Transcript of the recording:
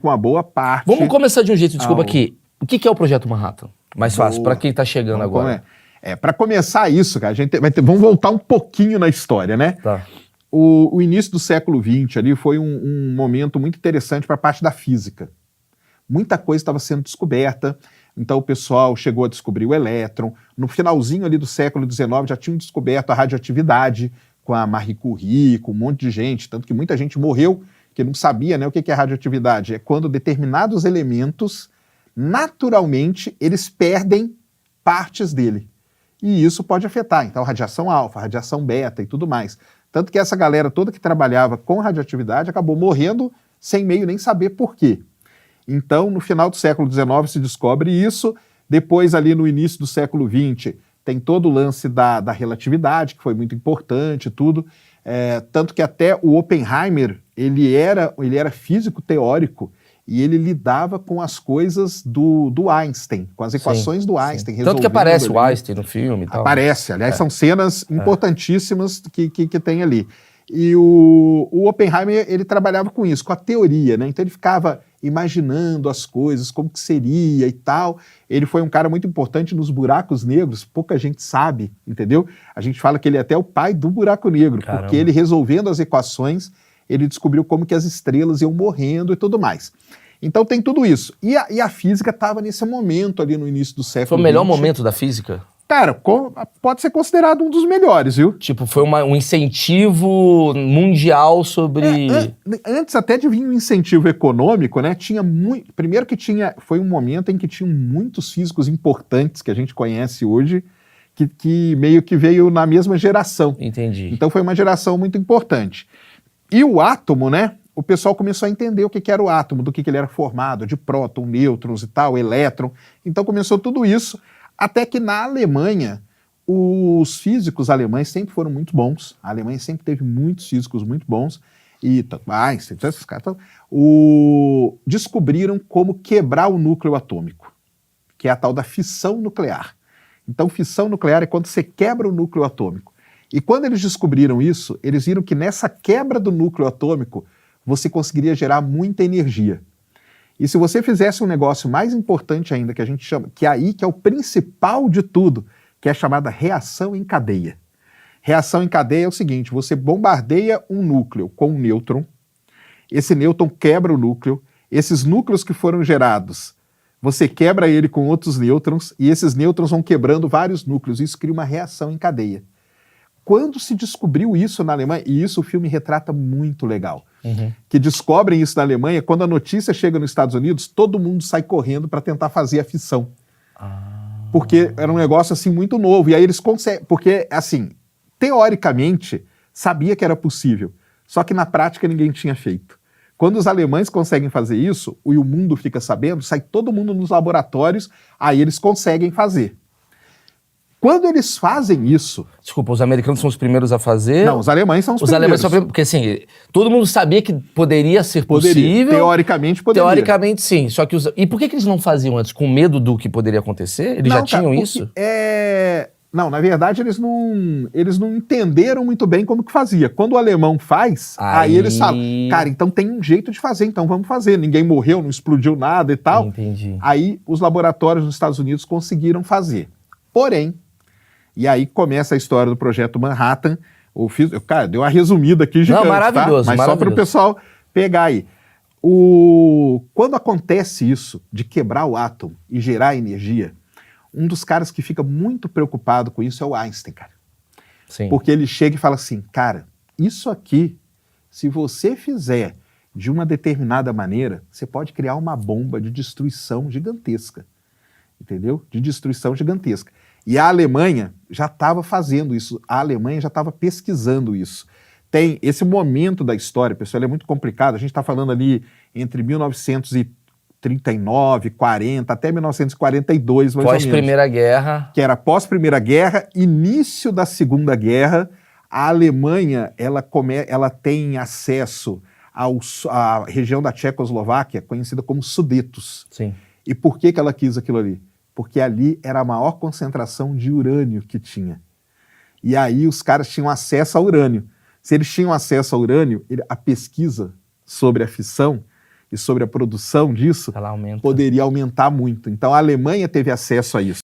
com uma boa parte... Vamos começar de um jeito, desculpa aqui. O que é o Projeto Manhattan? Mais fácil, para quem tá chegando agora. Para começar isso, cara, vamos voltar um pouquinho na história, né? Tá. O início do século XX ali foi um momento muito interessante para a parte da física. Muita coisa estava sendo descoberta, então o pessoal chegou a descobrir o elétron. No finalzinho ali do século XIX já tinham descoberto a radioatividade com a Marie Curie, com um monte de gente, tanto que muita gente morreu que não sabia, né, o que é radioatividade. É quando determinados elementos, naturalmente, eles perdem partes dele. E isso pode afetar, então, radiação alfa, radiação beta e tudo mais. Tanto que essa galera toda que trabalhava com radioatividade acabou morrendo sem meio nem saber por quê. Então, no final do século XIX se descobre isso, depois ali no início do século XX tem todo o lance da relatividade, que foi muito importante, tudo. Tanto que até o Oppenheimer, ele era físico teórico, e ele lidava com as coisas do Einstein, com as equações do Einstein. Tanto que aparece o Einstein no filme e tal. Aparece, aliás, são cenas importantíssimas que tem ali. E o Oppenheimer, ele trabalhava com isso, com a teoria, né? Então ele ficava imaginando as coisas, como que seria e tal. Ele foi um cara muito importante nos buracos negros, pouca gente sabe, entendeu? A gente fala que ele é até o pai do buraco negro, Caramba. Porque ele resolvendo as equações, ele descobriu como que as estrelas iam morrendo e tudo mais. Então tem tudo isso. E a física estava nesse momento ali no início do século XX. Foi o melhor momento da física? Cara, pode ser considerado um dos melhores, viu? Tipo, foi um incentivo mundial sobre... Antes até de vir um incentivo econômico, né? Tinha muito... Primeiro que foi um momento em que tinham muitos físicos importantes que a gente conhece hoje, que meio que veio na mesma geração. Entendi. Então foi uma geração muito importante. E o átomo, né? O pessoal começou a entender o que era o átomo, do que ele era formado, de próton, nêutrons e tal, elétron. Então começou tudo isso, até que na Alemanha, os físicos alemães sempre foram muito bons. A Alemanha sempre teve muitos físicos muito bons. E Einstein, esses caras, descobriram como quebrar o núcleo atômico, que é a tal da fissão nuclear. Então fissão nuclear é quando você quebra o núcleo atômico. E quando eles descobriram isso, eles viram que nessa quebra do núcleo atômico, você conseguiria gerar muita energia. E se você fizesse um negócio mais importante ainda, que a gente chama, que é o principal de tudo, que é a chamada reação em cadeia. Reação em cadeia é o seguinte, você bombardeia um núcleo com um nêutron, esse nêutron quebra o núcleo, esses núcleos que foram gerados, você quebra ele com outros nêutrons, e esses nêutrons vão quebrando vários núcleos, isso cria uma reação em cadeia. Quando se descobriu isso na Alemanha, e isso o filme retrata muito legal, que descobrem isso na Alemanha, quando a notícia chega nos Estados Unidos, todo mundo sai correndo para tentar fazer a fissão. Porque era um negócio assim muito novo, e aí eles conseguem, porque assim, teoricamente, sabia que era possível, só que na prática ninguém tinha feito. Quando os alemães conseguem fazer isso, e o mundo fica sabendo, sai todo mundo nos laboratórios, aí eles conseguem fazer. Quando eles fazem isso... Desculpa, os americanos são os primeiros a fazer? Não, os alemães são os primeiros. Alemães são porque assim, todo mundo sabia que poderia ser possível. Teoricamente poderia. Teoricamente sim, só que E por que eles não faziam antes? Com medo do que poderia acontecer? Eles já tinham isso? Não, na verdade eles não entenderam muito bem como que fazia. Quando o alemão faz, aí eles falam, cara, então tem um jeito de fazer, então vamos fazer. Ninguém morreu, não explodiu nada e tal. Entendi. Aí os laboratórios nos Estados Unidos conseguiram fazer. Porém, e aí começa a história do Projeto Manhattan. Cara, deu uma resumida aqui gigante, maravilhoso, tá? Mas só para o pessoal pegar aí. Quando acontece isso, de quebrar o átomo e gerar energia, um dos caras que fica muito preocupado com isso é o Einstein, cara. Sim. Porque ele chega e fala assim, cara, isso aqui, se você fizer de uma determinada maneira, você pode criar uma bomba de destruição gigantesca. Entendeu? De destruição gigantesca. E a Alemanha já estava fazendo isso, a Alemanha já estava pesquisando isso. Tem esse momento da história, pessoal, ele é muito complicado, a gente está falando ali entre 1939, 40, até 1942, mais ou menos. Pós-Primeira Guerra. Que era pós-Primeira Guerra, início da Segunda Guerra, a Alemanha, ela tem acesso à região da Tchecoslováquia, conhecida como Sudetos. Sim. E por que ela quis aquilo ali? Porque ali era a maior concentração de urânio que tinha. E aí os caras tinham acesso ao urânio. Se eles tinham acesso ao urânio, a pesquisa sobre a fissão e sobre a produção disso, Ela aumenta. poderia aumentar muito. Então a Alemanha teve acesso a isso.